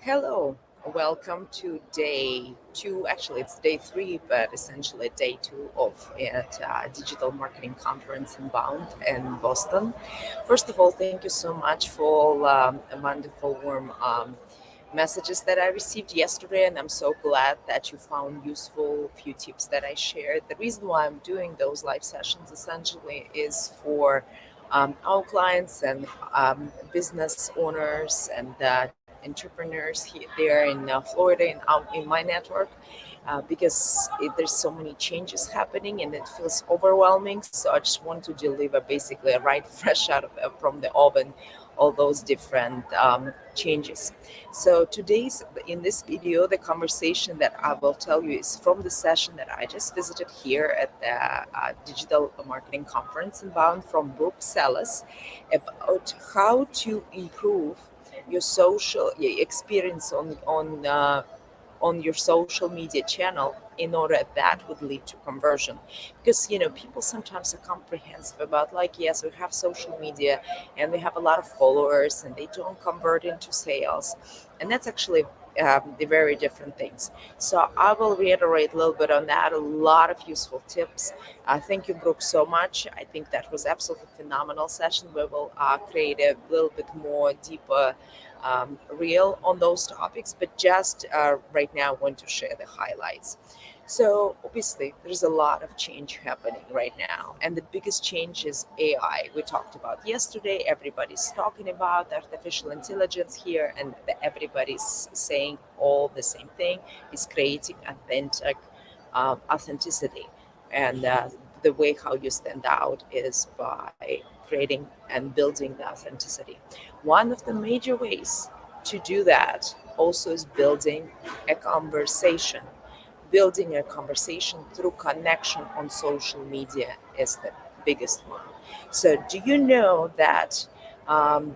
Hello, welcome to day two. Actually, it's day three, but essentially day two of at Digital Marketing Conference in Bound in Boston. First of all, thank you so much for a wonderful warm messages that I received yesterday, and I'm so glad that you found useful few tips that I shared. The reason why I'm doing those live sessions essentially is for our clients and business owners and entrepreneurs here there in Florida and out in my network there's so many changes happening and it feels overwhelming. So I just want to deliver basically a right fresh out of from the oven all those different changes. So today's in this video, the conversation that I will tell you is from the session that I just visited here at the Digital Marketing Conference in Bound from Brooke Sellis about how to improve your social experience on your social media channel in order that would lead to conversion. Because people sometimes are comprehensive about, like, yes, we have social media and we have a lot of followers and they don't convert into sales, and that's actually the very different things. So I will reiterate a little bit on that, a lot of useful tips. Thank you, Brooke, so much. I think that was absolutely phenomenal session. We will create a little bit more deeper real on those topics, but just right now I want to share the highlights. So obviously there's a lot of change happening right now, and the biggest change is AI. We talked about yesterday, everybody's talking about artificial intelligence here, and everybody's saying all the same thing, is creating authentic authenticity. And the way how you stand out is by creating and building the authenticity. One of the major ways to do that also is building a conversation. Building a conversation through connection on social media is the biggest one. So, do you know that um,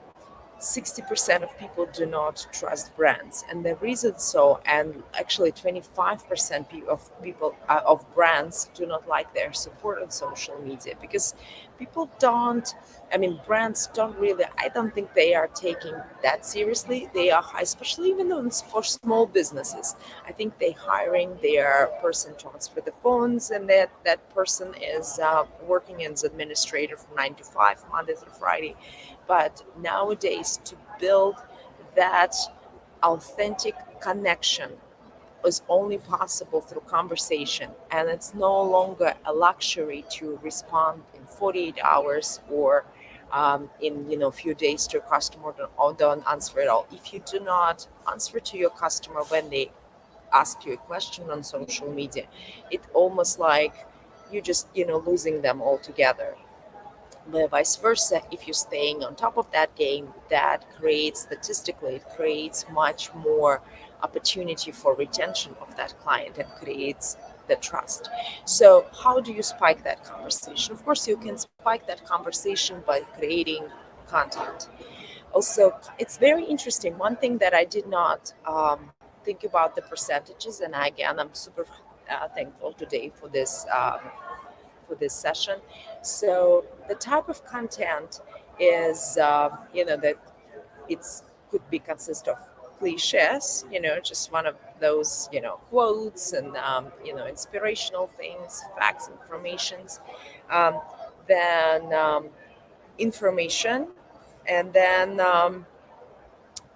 60% of people do not trust brands, and the reason so, and actually 25% of people of brands do not like their support on social media because people don't, I mean, brands don't really, I don't think they are taking that seriously. They are high, especially even though it's for small businesses. I think they hiring their person to answer the phones, and that person is working as administrator from 9 to 5 Monday through Friday. But nowadays, to build that authentic connection is only possible through conversation, and it's no longer a luxury to respond in 48 hours or in few days to a customer or don't answer at all. If you do not answer to your customer when they ask you a question on social media, it almost like you just losing them altogether. But vice versa, if you're staying on top of that game, that creates statistically, it creates much more opportunity for retention of that client and creates the trust. So how do you spike that conversation? Of course, you can spike that conversation by creating content. Also, it's very interesting. One thing that I did not think about the percentages, and again, I'm super thankful today for this session. So the type of content is, that it's could be consist of cliches, just one of those, quotes and, inspirational things, facts, informations, um, then information, and then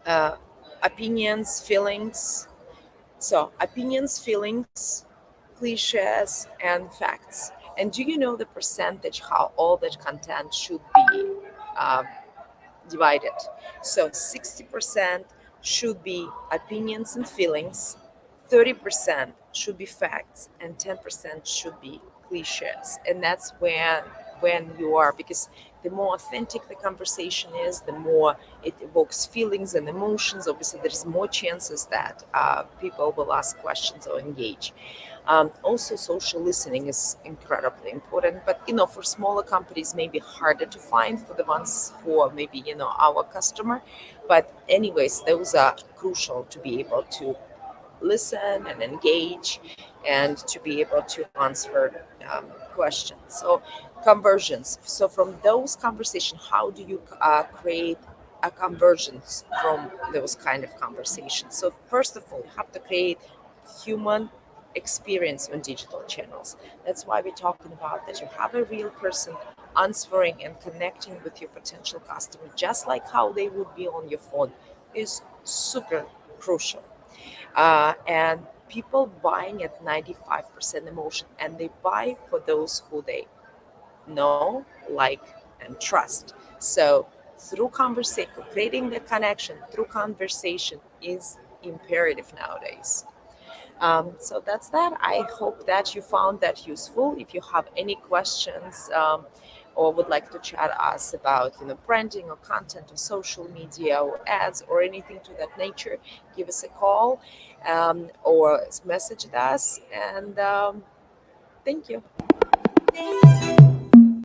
uh, opinions, feelings. So opinions, feelings, cliches, and facts. And do you know the percentage how all that content should be uh, divided? So 60% should be opinions and feelings, 30% should be facts, and 10% should be cliches. And that's when you are, because the more authentic the conversation is, the more it evokes feelings and emotions. Obviously, there's more chances that people will ask questions or engage. Also, social listening is incredibly important, but for smaller companies, maybe harder to find for the ones who are maybe our customer. But anyways, those are crucial to be able to listen and engage and to be able to answer questions. So conversions. So from those conversations, how do you create a convergence from those kind of conversations. So first of all, you have to create human experience on digital channels. That's why we're talking about that you have a real person answering and connecting with your potential customer, just like how they would be on your phone, is super crucial. And people buying at 95% emotion, and they buy for those who they know, like, and trust. So through conversation, creating the connection through conversation is imperative nowadays. So that's that. I hope that you found that useful. If you have any questions, or would like to chat us about branding or content or social media or ads or anything to that nature, give us a call, or message us. And thank you.